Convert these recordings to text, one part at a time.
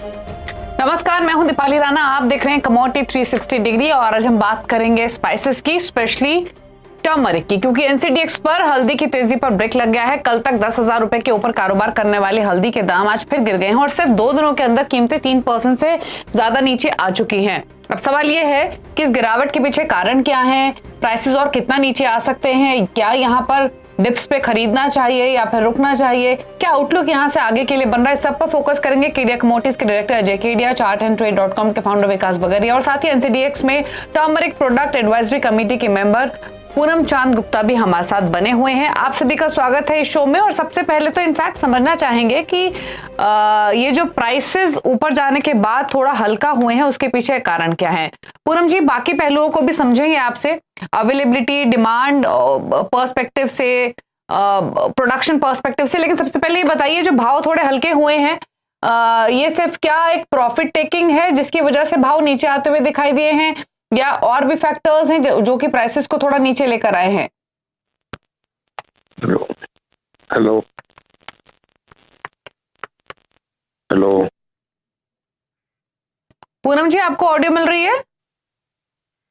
नमस्कार, मैं हूं दीपाली राणा। आप देख रहे हैं कमोडिटी 360 डिग्री और आज हम बात करेंगे स्पाइसेस की, स्पेशली टर्मरिक की, क्योंकि एनसीडीएक्स पर हल्दी की तेजी पर ब्रेक लग गया है। कल तक 10,000 रुपए के ऊपर कारोबार करने वाली हल्दी के दाम आज फिर गिर गए हैं और सिर्फ 2 दिनों के अंदर कीमतें 3% से ज्यादा नीचे आ चुकी हैं। अब सवाल यह है कि इस गिरावट के पीछे कारण क्या है, प्राइसेस और कितना नीचे आ सकते हैं, क्या यहाँ पर डिप्स पे खरीदना चाहिए या फिर रुकना चाहिए, क्या आउटलुक यहाँ से आगे के लिए बन रहा है, सब पर फोकस करेंगे। केडिया कमोडिटीज के डायरेक्टर अजय केडिया, chartandtrade.com के फाउंडर विकास बगरिया और साथ ही एनसीडीएक्स में टर्मरिक प्रोडक्ट एडवाइजरी कमेटी के मेंबर पूनम चांद गुप्ता भी हमारे साथ बने हुए हैं। आप सभी का स्वागत है इस शो में। और सबसे पहले तो इनफैक्ट समझना चाहेंगे कि ये जो प्राइसेस ऊपर जाने के बाद थोड़ा हल्का हुए हैं, उसके पीछे कारण क्या है। पूनम जी, बाकी पहलुओं को भी समझेंगे आपसे, अवेलेबिलिटी, डिमांड पर्सपेक्टिव से, प्रोडक्शन पर्सपेक्टिव से, लेकिन सबसे पहले ये बताइए जो भाव थोड़े हल्के हुए हैं, ये सिर्फ क्या एक प्रॉफिट टेकिंग है जिसकी वजह से भाव नीचे आते हुए दिखाई दिए हैं, या और भी फैक्टर्स हैं जो कि प्राइसेस को थोड़ा नीचे लेकर आए हैं? हेलो हेलो हेलो पूनम जी, आपको ऑडियो मिल रही है?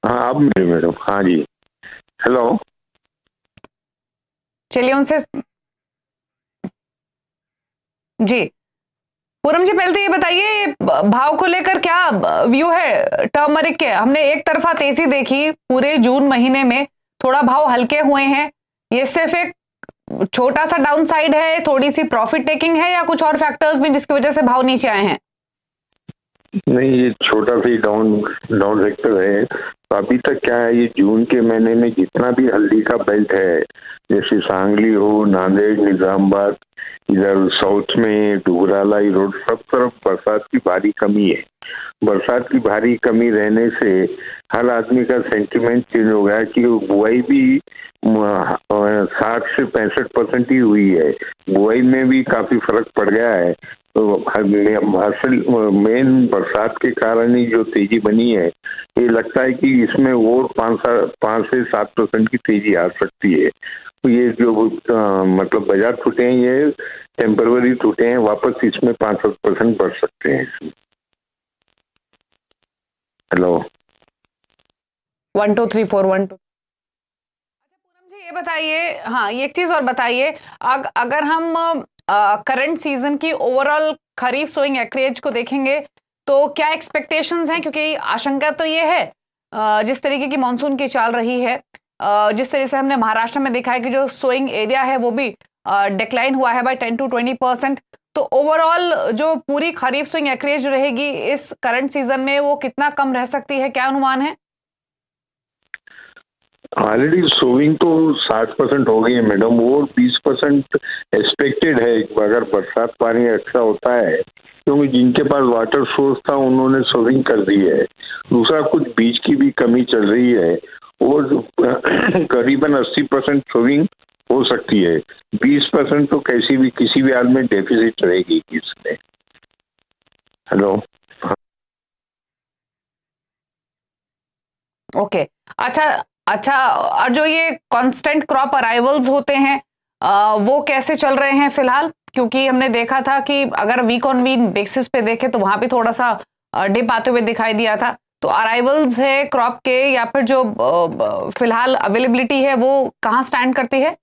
हाँ, अब मेरे मैडम, हाँ जी, हेलो। चलिए उनसे जी। पूनम जी, पहले तो ये बताइए भाव को लेकर क्या व्यू है टर्मरिक के? हमने एक तरफा तेजी देखी पूरे जून महीने में, थोड़ा भाव हल्के हुए हैं, ये सिर्फ एक छोटा सा डाउन साइड है, थोड़ी सी प्रॉफिट टेकिंग है, या कुछ और फैक्टर्स भी जिसकी वजह से भाव नीचे आए हैं? नहीं, ये छोटा सा डाउन सेक्टर है। तो अभी तक क्या है, ये जून के महीने में जितना भी हल्दी का बेल्ट है, जैसे सांगली हो, नांदेड़, निजामाबाद, इधर साउथ में डुगराला रोड, सब तरफ बरसात की भारी कमी है। बरसात की भारी कमी रहने से हर आदमी का सेंटिमेंट चेंज हो गया है कि बुआई भी 60 से 65% ही हुई है। बुआई में भी काफी फर्क पड़ गया है। तो असल मेन बरसात के कारण ही जो तेजी बनी है, ये लगता है कि इसमें और 5 से 7% की तेजी आ सकती है। तो ये जो मतलब बाजार टूटे हैं, ये टेम्पररी टूटे हैं, वापस इसमें 5-7% बढ़ सकते हैं। हेलो 1 2 3 4 1 2। अच्छा पूनम जी, ये बताइए, हाँ ये एक चीज और बताइए, अगर हम करंट सीजन की ओवरऑल खरीफ सोइंग एक्रेज को देखेंगे तो क्या एक्सपेक्टेशंस हैं? क्योंकि आशंका तो ये है जिस तरीके की मॉनसून की चाल रही है, जिस तरह से हमने महाराष्ट्र में देखा है कि जो सोइंग एरिया है वो भी डिक्लाइन हुआ है बाय 10 to 20%। तो ओवरऑल जो पूरी खरीफ सोइंग एक्रेज रहेगी इस करंट सीजन में, वो कितना कम रह सकती है, क्या अनुमान है? ऑलरेडी सोविंग तो 60% हो गई है मैडम, वो 20% एक्सपेक्टेड है अगर बरसात पानी अच्छा होता है, क्योंकि जिनके पास वाटर सोर्स था उन्होंने सोविंग कर दी है। दूसरा, कुछ बीज की भी कमी चल रही है और करीबन 80% सोविंग हो सकती है। 20% तो किसी भी हाल में डेफिसिट रहेगी इसमें। हेलो, ओके, अच्छा, और जो ये कांस्टेंट क्रॉप अराइवल्स होते हैं वो कैसे चल रहे हैं फिलहाल? क्योंकि हमने देखा था कि अगर वीक ऑन वीक बेसिस पे देखें तो वहां भी थोड़ा सा डिप आते हुए दिखाई दिया था। तो अराइवल्स है क्रॉप के, या फिर जो फिलहाल अवेलेबिलिटी है वो कहाँ स्टैंड करती है?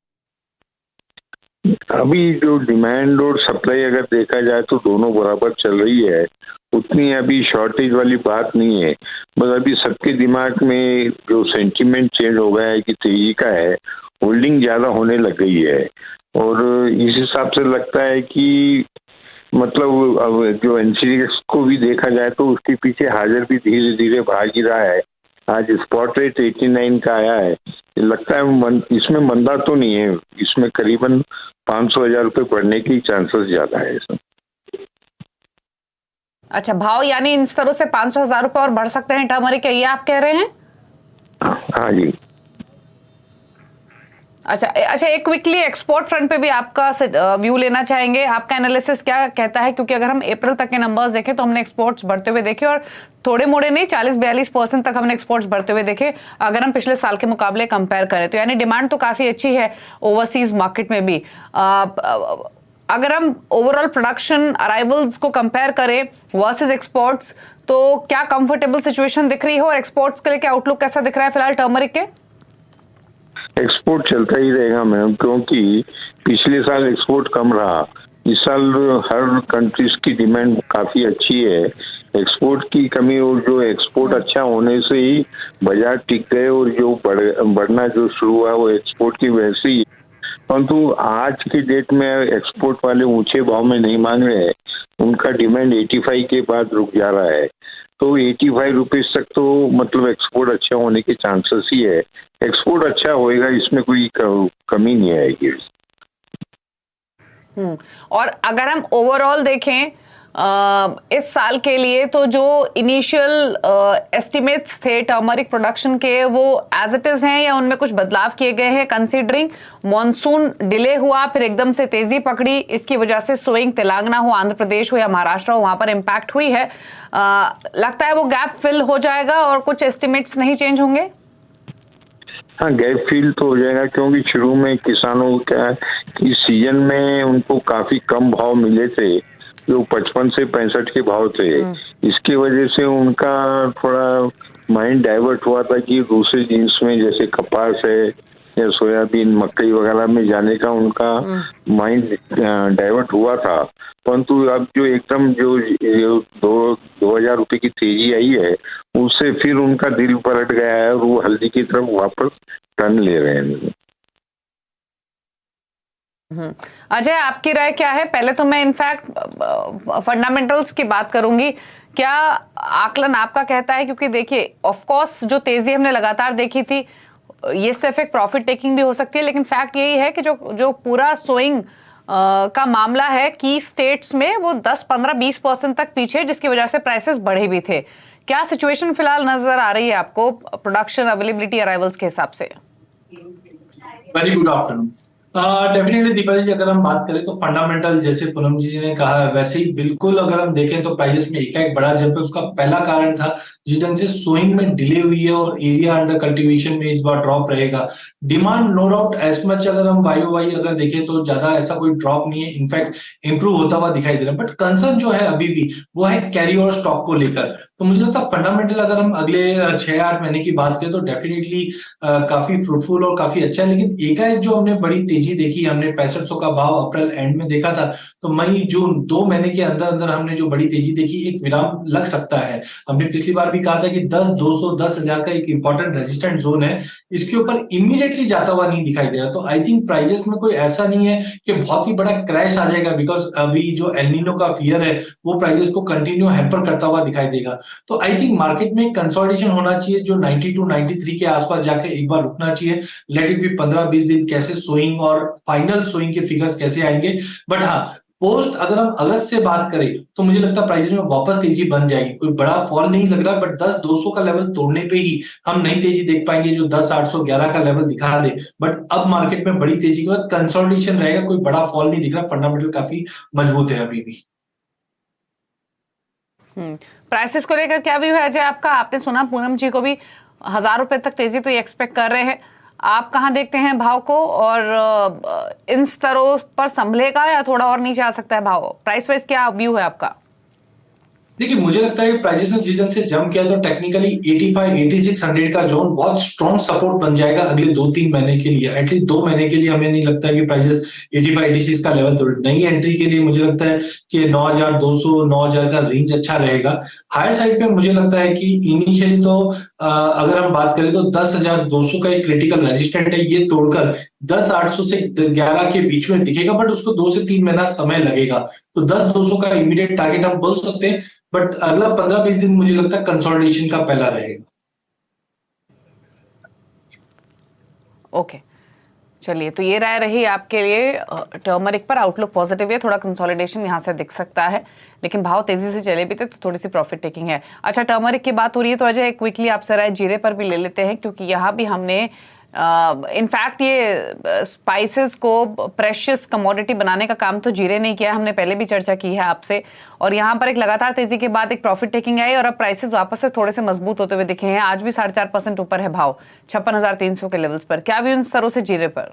अभी जो डिमांड और सप्लाई अगर देखा जाए तो दोनों बराबर चल रही है। उतनी अभी शॉर्टेज वाली बात नहीं है। बस अभी सबके दिमाग में जो सेंटीमेंट चेंज हो गया है कि तेजी का है, होल्डिंग ज्यादा होने लग गई है। और इस हिसाब से लगता है कि मतलब अब जो एनसीडीएक्स को भी देखा जाए तो उसके पीछे हाजिर भी धीरे धीरे भाग ही रहा है। आज स्पॉट रेट 89 का आया है। लगता है इसमें मंदा तो नहीं है, इसमें करीबन 500,000 रुपये बढ़ने की चांसेस ज्यादा है इसमें। अच्छा, भाव यानी इन स्तरों से 500,000 रुपए और बढ़ सकते हैं टर्मरिक, ये आप कह रहे हैं? हाँ जी। अच्छा, एक क्विकली एक्सपोर्ट फ्रंट पे भी आपका व्यू लेना चाहेंगे। आपका एनालिसिस क्या कहता है? क्योंकि अगर हम अप्रैल तक के नंबर्स देखें तो हमने एक्सपोर्ट्स बढ़ते हुए देखे, और थोड़े मोड़े नहीं, 40-42% तक हमने एक्सपोर्ट्स बढ़ते हुए देखे अगर हम पिछले साल के मुकाबले कंपेयर करें तो। यानी डिमांड तो काफी अच्छी है ओवरसीज मार्केट में भी। अगर हम ओवरऑल प्रोडक्शन अराइवल्स को कंपेयर करें वर्सेस एक्सपोर्ट्स, तो क्या कंफर्टेबल सिचुएशन दिख रही है और एक्सपोर्ट्स के लिए क्या आउटलुक कैसा दिख रहा है फिलहाल टर्मरिक के? एक्सपोर्ट चलता ही रहेगा मैम, क्योंकि पिछले साल एक्सपोर्ट कम रहा। इस साल हर कंट्रीज की डिमांड काफी अच्छी है। एक्सपोर्ट की कमी और जो एक्सपोर्ट अच्छा होने से ही बाजार टिक गए और जो बढ़ना जो शुरू हुआ वो एक्सपोर्ट की वजह से ही। परंतु आज की डेट में एक्सपोर्ट वाले ऊंचे भाव में नहीं मांग रहे हैं, उनका डिमांड 85 के बाद रुक जा रहा है। तो 85 रुपीज तक तो मतलब एक्सपोर्ट अच्छा होने के चांसेस ही है। एक्सपोर्ट अच्छा होएगा, इसमें कोई कमी नहीं आएगी। और अगर हम ओवरऑल देखें इस साल के लिए, तो जो इनिशियल एस्टिमेट्स थे टर्मरिक प्रोडक्शन के वो एज इट इज हैं या उनमें कुछ बदलाव किए गए हैं कंसीडरिंग मॉनसून डिले हुआ, फिर एकदम से तेजी पकड़ी, इसकी वजह से सोइंग तेलंगाना हो, आंध्र प्रदेश हो या महाराष्ट्र हो, वहां पर इम्पैक्ट हुई है। लगता है वो गैप फिल हो जाएगा और कुछ एस्टिमेट्स नहीं चेंज होंगे? हाँ, गैप फिल तो हो जाएगा, क्योंकि शुरू में किसानों का कि सीजन में उनको काफी कम भाव मिले थे, जो 55 से 65 के भाव थे। इसकी वजह से उनका थोड़ा माइंड डाइवर्ट हुआ था कि दूसरे जीन्स में जैसे कपास है या सोयाबीन मकई वगैरह में जाने का उनका माइंड डाइवर्ट हुआ था। परंतु अब जो एकदम जो 2000 रुपए की तेजी आई है, उससे फिर उनका दिल पलट गया है और वो हल्दी की तरफ वापस टर्न ले रहे हैं। अजय, आपकी राय क्या है? पहले तो मैं इनफैक्ट फंडामेंटल्स की बात करूंगी। क्या आकलन आपका कहता है, क्योंकि देखिए ऑफ कोर्स जो तेजी हमने लगातार देखी थी ये सिर्फ एक प्रॉफिट टेकिंग भी हो सकती है, लेकिन फैक्ट यही है कि जो पूरा सोइंग का मामला है की स्टेट्स में वो 10-15-20% तक पीछे, जिसकी वजह से प्राइसेस बढ़े भी थे। क्या सिचुएशन फिलहाल नजर आ रही है आपको प्रोडक्शन अवेलेबिलिटी अराइवल्स के हिसाब से? Very good afternoon. Definitely Deepa ji, अगर हम बात करें तो फंडामेंटल जैसे पूनम जी ने कहा है वैसे ही बिल्कुल अगर हम देखें तो प्राइसेस में एक बड़ा जंप है। उसका पहला कारण था जिस ढंग से सोइंग में डिले हुई है और एरिया अंडर कल्टीवेशन में इस बार ड्रॉप रहेगा। Demand no doubt as much अगर हम वाई अगर देखें तो ज्यादा ऐसा कोई ड्रॉप नहीं है, इनफैक्ट इंप्रूव होता हुआ दिखाई दे रहा है। बट कंसर्न जो है अभी भी वो है कैरी और स्टॉक को लेकर। तो मुझे लगता है फंडामेंटल अगर हम अगले 6-8 महीने की बात करें तो डेफिनेटली काफी फ्रूटफुल और काफी अच्छा है। लेकिन एकाएक जो हमने बड़ी तेजी देखी, हमने 6500 का भाव अप्रैल एंड में देखा था, तो मई जून 2 महीने के अंदर अंदर हमने जो बड़ी तेजी देखी, एक विराम लग सकता है। हमने पिछली बार भी कहा था कि 10,210,000 का एक इंपॉर्टेंट रेजिस्टेंट जोन है, इसके ऊपर इमीडिएटली जाता हुआ नहीं दिखाई दे रहा। तो आई थिंक प्राइजेस में कोई ऐसा नहीं है कि बहुत ही बड़ा क्रैश आ जाएगा, बिकॉज अभी जो एल नीनो का फियर है वो प्राइजेस को कंटिन्यू हैम्पर करता हुआ दिखाई देगा। तो आई थिंक मार्केट में कंसोलिडेशन होना चाहिए, जो 92-93 के आसपास जाके एक बार रुकना चाहिए। लेट इट बी 15-20 दिन कैसे सोइंग और फाइनल सोइंग के फिगर्स कैसे आएंगे। बट हाँ, पोस्ट अगर हम अगस्त से बात करें तो मुझे लगता है प्राइस में वापस तेजी बन जाएगी। कोई बड़ा फॉल नहीं लग रहा, बट 10,200 का लेवल तोड़ने पे ही हम नई तेजी देख पाएंगे जो 10,811 का लेवल दिखा दे। बट अब मार्केट में बड़ी तेजी के बाद कंसोलिडेशन रहेगा, कोई बड़ा फॉल नहीं दिख रहा, फंडामेंटल काफी मजबूत है अभी भी। प्राइसेस को लेकर क्या व्यू है अजय आपका? आपने सुना पूनम जी को भी 1000 रुपए तक तेजी तो ये एक्सपेक्ट कर रहे हैं, आप कहां देखते हैं भाव को? और इन स्तरों पर संभलेगा या थोड़ा और नीचे आ सकता है भाव? प्राइस वाइज क्या व्यू है आपका? देखिए, मुझे लगता है कि प्राइसेस ने जिस ढंग से जंप किया तो टेक्निकली 85-8600 का जोन बहुत स्ट्रॉन्ग सपोर्ट बन जाएगा अगले 2-3 महीने के लिए। एटलीस्ट 2 महीने के लिए हमें नहीं लगता है कि प्राइसेस 85-86 का लेवल तोड़े। नई एंट्री के लिए मुझे लगता है कि 9,200-9,000 का रेंज अच्छा रहेगा। हायर साइड पे मुझे लगता है कि इनिशियली तो अगर हम बात करें तो 10,200 का एक क्रिटिकल रेजिस्टेंट है, ये तोड़कर 10,800 से 11 के बीच में दिखेगा, बट उसको 2 से 3 महीना समय लगेगा। तो 10,200 का इमीडिएट टारगेट हम बोल सकते हैं, बट अगला 15-20 दिन मुझे लगता है कंसोलिडेशन का पहला रहेगा। ओके, चलिए, तो ये राय रही आपके लिए टर्मरिक पर। आउटलुक पॉजिटिव है, थोड़ा कंसोलिडेशन यहां से दिख सकता है, लेकिन भाव तेजी से चले भी थे तो थोड़ी सी प्रॉफिट टेकिंग है। अच्छा, टर्मरिक की बात हो रही है तो अजय क्विकली आपसे राय जीरे पर भी ले लेते हैं, क्योंकि यहाँ भी हमने इनफैक्ट ये स्पाइसेस को प्रेशियस कमोडिटी बनाने का काम तो जीरे नहीं किया, हमने पहले भी चर्चा की है आपसे। और यहाँ पर एक लगातार तेजी के बाद एक प्रॉफिट टेकिंग आई और अब प्राइसेस वापस से थोड़े से मजबूत होते हुए दिखे हैं। आज भी 4.5% ऊपर है भाव 56,300 के लेवल्स पर। क्या व्यू इन स्तरों से जीरे पर?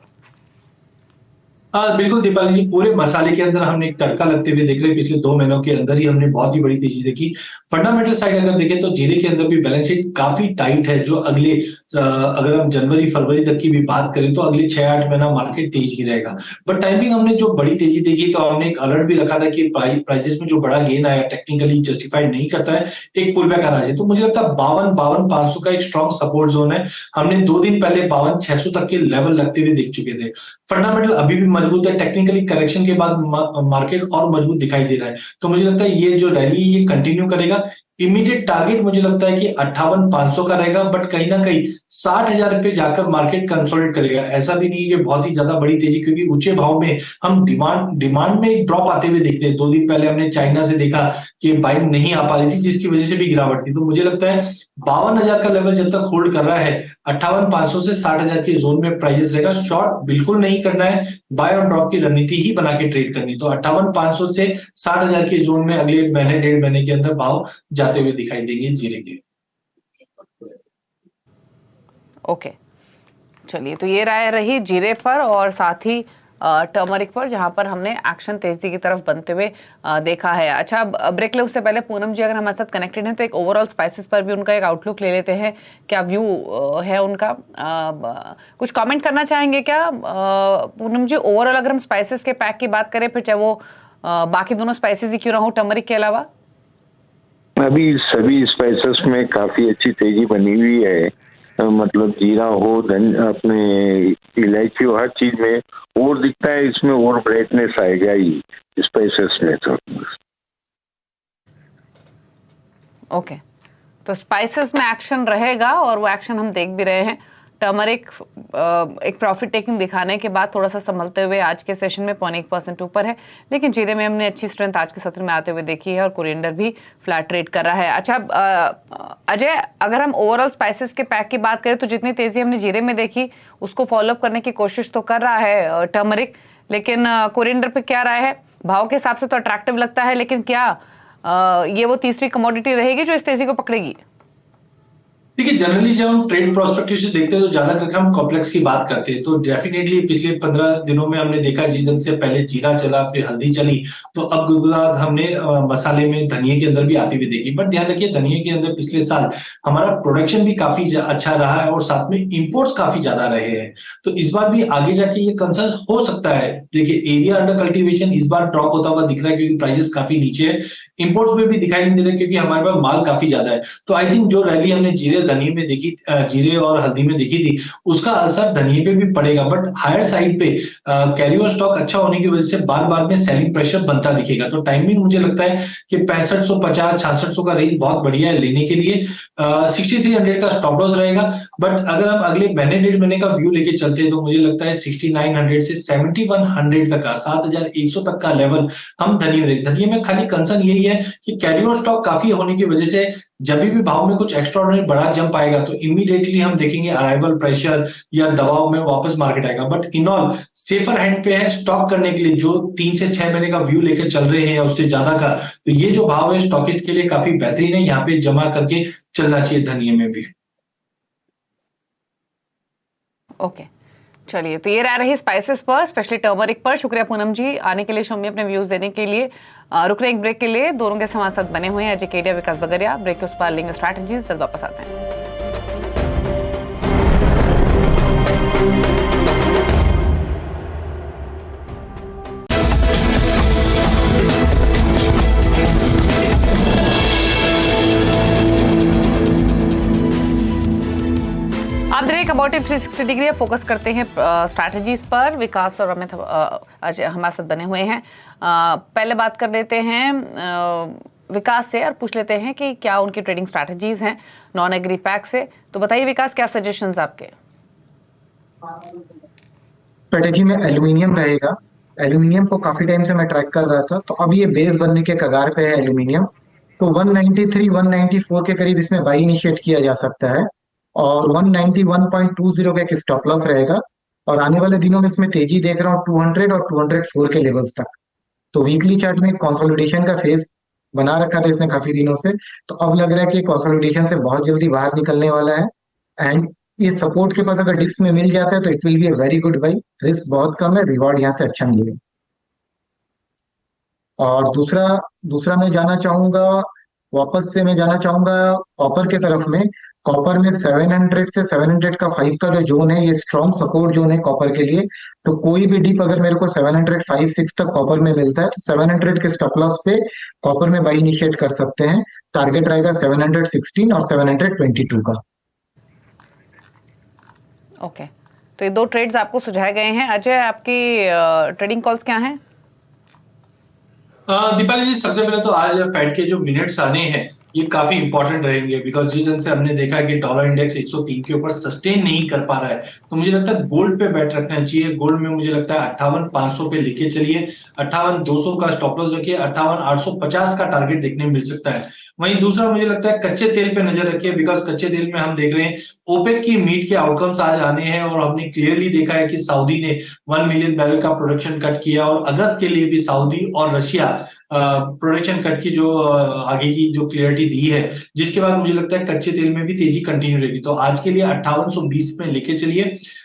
हाँ बिल्कुल दीपाली जी, पूरे मसाले के अंदर हमने एक तड़का लगते हुए देख रहे हैं। पिछले 2 महीनों के अंदर ही हमने बहुत ही बड़ी तेजी देखी। फंडामेंटल साइड अगर देखें तो जीरे के अंदर भी बैलेंस शीट काफी टाइट है, जो अगले अगर हम जनवरी फरवरी तक की भी बात करें तो अगले 6-8 महीना मार्केट तेज ही रहेगा। बट टाइमिंग हमने जो बड़ी तेजी देखी तो हमने एक अलर्ट भी रखा था कि प्राइजेस में जो बड़ा गेन आया टेक्निकली जस्टिफाइड नहीं करता है, एक पुल बैक आना चाहिए। तो मुझे लगता है 52-500 का एक स्ट्रॉन्ग सपोर्ट जोन है। हमने 2 दिन पहले 52-600 तक के लेवल लगते हुए देख चुके थे। फंडामेंटल अभी भी मजबूत है, टेक्निकली करेक्शन के बाद मार्केट और मजबूत दिखाई दे रहा है। तो मुझे लगता है ये जो रैली ये कंटिन्यू करेगा। इमीडिएट टारगेट मुझे लगता है कि 58,500 का रहेगा, बट कहीं ना कहीं 60,000 पे जाकर मार्केट कंसोलिडेट करेगा। ऐसा भी नहीं है कि बहुत ही ज्यादा बड़ी तेजी, क्योंकि ऊंचे भाव में हम डिमांड में ड्रॉप आते हुए देखते हैं। 2 दिन पहले हमने चाइना से देखा कि बाइंग नहीं आ पा रही थी, जिसकी वजह से भी गिरावट थी। तो मुझे लगता है 52,000 का लेवल जब तक होल्ड कर रहा है, 58,500 से 60,000 के जोन में प्राइजेस रहेगा। शॉर्ट बिल्कुल नहीं करना है, बाय ऑन ड्रॉप की रणनीति ही बना के ट्रेड करनी। तो 58,500 से 60,000 के जोन में अगले महीने 1.5 महीने के अंदर भाव जाते हुए दिखाई देंगे जीरे के। ओके, चलिए, तो ये राय रही जीरे पर और साथ ही टर्मरिक पर, जहां पर हमने एक्शन तेजी की तरफ बनते हुए देखा है। अच्छा, ब्रेक ले उससे पहले पूनम जी अगर हमारे साथ कनेक्टेड हैं तो एक ओवरऑल स्पाइसेस पर भी उनका एक आउटलुक ले लेते हैं। क्या व्यू है उनका? कुछ कमेंट करना चाहेंगे क्या पूनम जी? ओवरऑल अगर हम स्पाइसेस के पैक की बात करें, फिर चाहे वो बाकी दोनों स्पाइसेस ही क्यों ना हो टर्मरिक के अलावा। अभी सभी स्पाइसेस में काफी अच्छी तेजी बनी हुई है। मतलब जीरा हो, अपने इलायची हो, हर चीज में और दिखता है। इसमें और ब्राइटनेस आएगा ही स्पाइसेस में। तो ओके, तो स्पाइसेस में एक्शन रहेगा और वो एक्शन हम देख भी रहे हैं। टर्मरिक एक प्रॉफिट टेकिंग दिखाने के बाद थोड़ा सा संभलते हुए आज के सेशन में 0.1% ऊपर है, लेकिन जीरे में हमने अच्छी स्ट्रेंथ आज के सत्र में आते हुए देखी है और कोरिएंडर भी फ्लैट ट्रेड कर रहा है। अच्छा अजय, अगर हम ओवरऑल स्पाइसेस के पैक की बात करें तो जितनी तेजी हमने जीरे में देखी उसको फॉलोअप करने की कोशिश तो कर रहा है टर्मरिक, लेकिन कोरिएंडर पे क्या राय है? भाव के हिसाब से तो अट्रैक्टिव लगता है, लेकिन क्या ये वो तीसरी कमोडिटी रहेगी जो इस तेजी को पकड़ेगी? देखिए, जनरली जब हम ट्रेड प्रोस्पेक्टिव से देखते हैं तो ज्यादा करके हम कॉम्प्लेक्स की बात करते हैं। तो डेफिनेटली पिछले 15 दिनों में हमने देखा, जिस दिन से पहले जीरा चला फिर हल्दी चली, तो अब गुदगुदाहट हमने मसाले में धनिये के अंदर भी आती हुई देखी। बट ध्यान रखिए, धनिये के अंदर पिछले साल हमारा प्रोडक्शन भी काफी अच्छा रहा है और साथ में इंपोर्ट्स काफी ज्यादा रहे हैं। तो इस बार भी आगे जाके ये कंसर्न हो सकता है। देखिए, एरिया अंडर कल्टीवेशन इस बार ड्रॉप होता हुआ दिख रहा है, क्योंकि प्राइसेस काफी नीचे है। इंपोर्ट्स में भी दिखाई नहीं दे रहे, क्योंकि हमारे पास माल काफी ज्यादा है। तो आई थिंक जो रैली हमने जीरे धनिये में देखी, जीरे और हल्दी में देखी थी, उसका असर धनिये पे भी पड़ेगा। बट हायर साइड पे कैरी ओवर स्टॉक अच्छा होने की वजह से बार बार में सेलिंग प्रेशर बनता दिखेगा। तो टाइमिंग मुझे लगता है कि 6550 6600 का रेंज बहुत बढ़िया है लेने के लिए। 6300 का स्टॉप लॉस रहेगा। बट अगर हम अगले महीने 1.5 महीने का व्यू लेके चलते हैं तो मुझे लगता है 6900 से 7100 तक का, 7100 तक का लेवल हम धनिये में खाली कंसर्न यही है कि कैरी ओवर स्टॉक काफी होने की वजह से जब भी भाव में कुछ एक्स्ट्राऑर्डिनरी बड़ा जंप आएगा तो इमीडिएटली हम देखेंगे अराइवल प्रेशर या दबाव में वापस मार्केट आएगा। But in all safer hand पे है स्टॉक करने के लिए, जो 3 से 6 महीने का व्यू लेकर चल रहे हैं या उससे ज्यादा का। तो ये जो भाव है स्टॉकिस्ट के लिए काफी बेहतरीन है, यहाँ पे जमा करके चलना चाहिए धनिये में भी। ओके, चलिए, तो ये रह रही स्पाइसेस पर, स्पेशली टर्मरिक पर। शुक्रिया पूनम जी आने के लिए, शो में अपने व्यूज देने के लिए। रुक रहे एक ब्रेक के लिए। दोनों के हमारे साथ बने हुए हैं अजय केडिया, विकास बगरिया। ब्रेक के उस पर लेंगे स्ट्रैटेजीज, जल्द वापस आते हैं। आप देख रहे हैं कमोडिटी 360 डिग्री। फोकस करते हैं स्ट्रैटेजीज पर। विकास और अमित अजय हमारे साथ बने हुए हैं। पहले बात कर लेते हैं विकास से और पूछ लेते हैं कि क्या उनकी ट्रेडिंग स्ट्रैटेजीज हैं नॉन एग्री पैक से। तो बताइए विकास, क्या सजेशंस आपके? स्ट्रेटेजी में एल्यूमिनियम रहेगा। एल्यूमिनियम को काफी टाइम से मैं ट्रैक कर रहा था, तो अब ये बेस बनने के कगार पे है एल्यूमिनियम। तो 193 194 के करीब इसमें बाई इनिशिएट किया जा सकता है और 191.20 का एक स्टॉप लॉस रहेगा। और आने वाले दिनों में इसमें तेजी देख रहा हूँ 200 और 204 के लेवल्स तक। तो वीकली चार्ट में कंसोलिडेशन का फेज बना रखा था इसने काफी दिनों से, तो अब लग रहा है कि कंसोलिडेशन से बहुत जल्दी बाहर निकलने वाला है एंड ये सपोर्ट के पास अगर डिप्स में मिल जाता है तो it will be a very good by. Risk बहुत कम है, रिवॉर्ड यहाँ से अच्छा मिलेगा। और दूसरा दूसरा मैं जाना चाहूंगा, वापस से मैं जाना चाहूंगा कॉपर के तरफ में। कॉपर में 700 से 700 का 5 का जो जोन है, ये स्ट्रॉन्ग सपोर्ट जोन है कॉपर के लिए। तो कोई भी डिप अगर मेरे को 705-6 तक कॉपर में मिलता है तो 700 के स्टॉप लॉस पे कॉपर में बाई इनिशिएट कर सकते हैं। टारगेट रहेगा 716 और 722 का। ओके, तो ये 2 ट्रेड्स आपको सुझाए गए हैं। अजय, आपकी ट्रेडिंग कॉल्स क्या हैं? दीपाली जी, सबसे पहले तो आज फेड के जो मिनट्स आने हैं ये काफी इंपॉर्टेंट रहेंगे, बिकॉज जिस ढंग से हमने देखा कि डॉलर इंडेक्स 103 के ऊपर सस्टेन नहीं कर पा रहा है, तो मुझे लगता है गोल्ड पे बैट रखना चाहिए। गोल्ड में मुझे लगता है 58,500 पे लेके चलिए, 58,200 का स्टॉप लॉस रखिए, 58,850 का टारगेट देखने में मिल सकता है। वहीं दूसरा मुझे लगता है कच्चे तेल पे नजर रखिए, बिकॉज कच्चे तेल में हम देख रहे हैं ओपेक की मीट के आउटकम्स आज आने हैं और हमने क्लियरली देखा है कि सऊदी ने 1 मिलियन बैरल का प्रोडक्शन कट किया और अगस्त के लिए भी सऊदी और रशिया प्रोडक्शन कट की जो आगे की जो क्लियरिटी दी है, जिसके बाद मुझे लगता है कच्चे तेल में भी तेजी कंटिन्यू रहेगी। तो आज के लिए 5820 में लेके चलिए,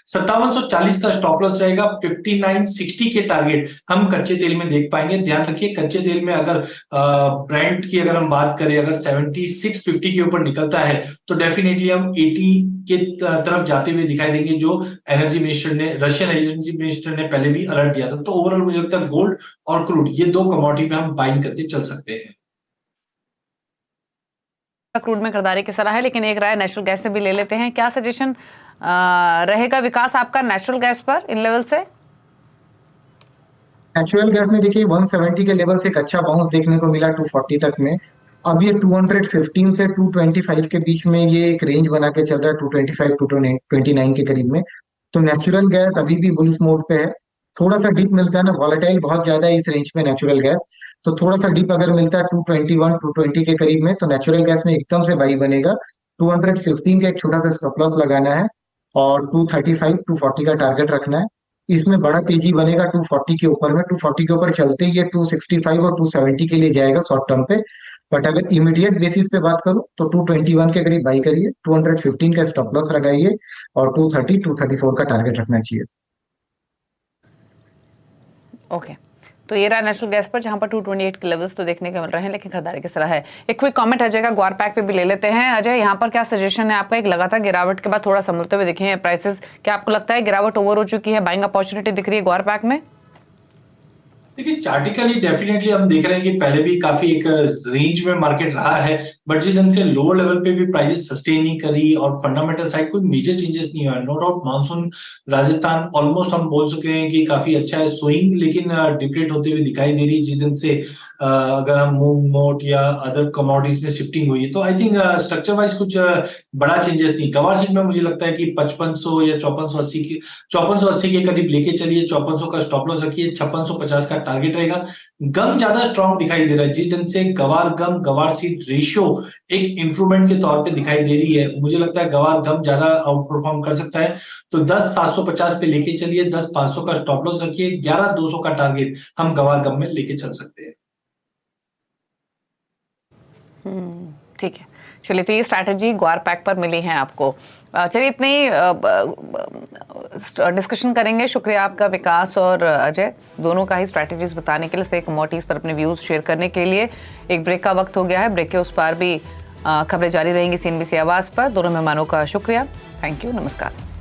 5740 का स्टॉप लॉस रहेगा, 5960 के टारगेट हम कच्चे तेल में देख पाएंगे। ध्यान रखिए कच्चे तेल में अगर ब्रांड की अगर हम बात करें, अगर 7650 के ऊपर निकलता है तो डेफिनेटली हम 80 के तरफ जाते हुए दिखाई देंगे, जो एनर्जी मिनिस्टर ने, रशियन एनर्जी मिनिस्टर ने पहले भी अलर्ट दिया था। तो ओवरऑल मुझे लगता है गोल्ड और क्रूड, ये 2 कमोडिटी में हम बाइंग करके चल सकते हैं। क्रूड में खरीदारी की सलाह है, लेकिन एक राय नेचुरल गैस से भी ले लेते हैं। क्या सजेशन रहेगा विकास आपका नेचुरल गैस पर इन लेवल से? नेचुरल गैस में देखिए 170 के लेवल से एक अच्छा बाउंस देखने को मिला 240 तक में। अब ये 215 से 225 के बीच में ये एक रेंज बना के चल रहा है, 225 टू 29 के करीब में। तो नेचुरल गैस अभी भी बुलिश मोड पे है। थोड़ा सा डिप मिलता है ना, वॉलेटाइल बहुत ज्यादा है इस रेंज में नेचुरल गैस, तो थोड़ा सा डिप अगर मिलता है 221 220 के करीब में तो नेचुरल गैस में एकदम से बाई बनेगा। 215 का एक छोटा सा स्टॉप लॉस लगाना है और 235 240 का टारगेट रखना है। इसमें बड़ा तेजी बनेगा 240 के ऊपर में। 240 के ऊपर चलते ही ये 265 और 270 के लिए जाएगा शॉर्ट टर्म पे। बट अगर इमीडिएट बेसिस पे बात करूं तो 221 के करीब बाई करिए, 215 का स्टॉप लॉस लगाइए और 230 234 का टारगेट रखना चाहिए। ओके, तो ये रहा नेचुरल गैस पर, जहां पर 228 के लेवल्स तो देखने को मिल रहे हैं, लेकिन खरीदारी की सलाह है। एक क्विक कमेंट अजय का ग्वार पैक पे भी ले लेते हैं। अजय, यहाँ पर क्या सजेशन है आपका? एक लगातार गिरावट के बाद थोड़ा संभलते हुए दिखे हैं प्राइसेस, क्या आपको लगता है गिरावट ओवर हो चुकी है, बाइंग अपॉर्चुनिटी दिख रही है ग्वार पैक में? देखिए चार्टिकली डेफिनेटली हम देख रहे हैं कि पहले भी काफी एक रेंज में मार्केट रहा है, बट जिस ढंग से लोअर लेवल पे भी प्राइसेस सस्टेन नहीं करी और फंडामेंटल साइड कोई मेजर चेंजेस नहीं हुआ। No doubt monsoon Rajasthan almost हम बोल सकते हैं कि काफी अच्छा है स्विंग, लेकिन डिप्लीट होते हुए दिखाई दे रही है। जिस ढंग से अगर हम मूव मोट या अदर कमोडिटीज में शिफ्टिंग हुई है, तो आई थिंक स्ट्रक्चर वाइज कुछ बड़ा चेंजेस नहीं। गवार सीट में मुझे लगता है कि 5500 या 5480 के करीब लेके चलिए, 5400 का स्टॉप लॉस रखिए, 5650 का टारगेट रहेगा। गम ज्यादा स्ट्रॉन्ग दिखाई दे रहा है, जिस ढंग से गवार गम गवार सीट रेशियो एक इंप्रूवमेंट के तौर पे दिखाई दे रही है, मुझे लगता है गवार गम ज्यादा आउट परफॉर्म कर सकता है। तो 10,750 पे लेके चलिए, 10,500 का स्टॉप लॉस रखिए, 11,200 का टारगेट हम गवार गम में लेके चल सकते हैं। ठीक है, चलिए, तो ये स्ट्रैटेजी ग्वार पैक पर मिली है आपको। चलिए, इतनी डिस्कशन करेंगे। शुक्रिया आपका विकास और अजय, दोनों का ही स्ट्रैटेजीज बताने के लिए, से कमोडिटीज पर अपने व्यूज शेयर करने के लिए। एक ब्रेक का वक्त हो गया है, ब्रेक के उस पार भी खबरें जारी रहेंगी CNBC आवाज पर। दोनों मेहमानों का शुक्रिया, थैंक यू, नमस्कार।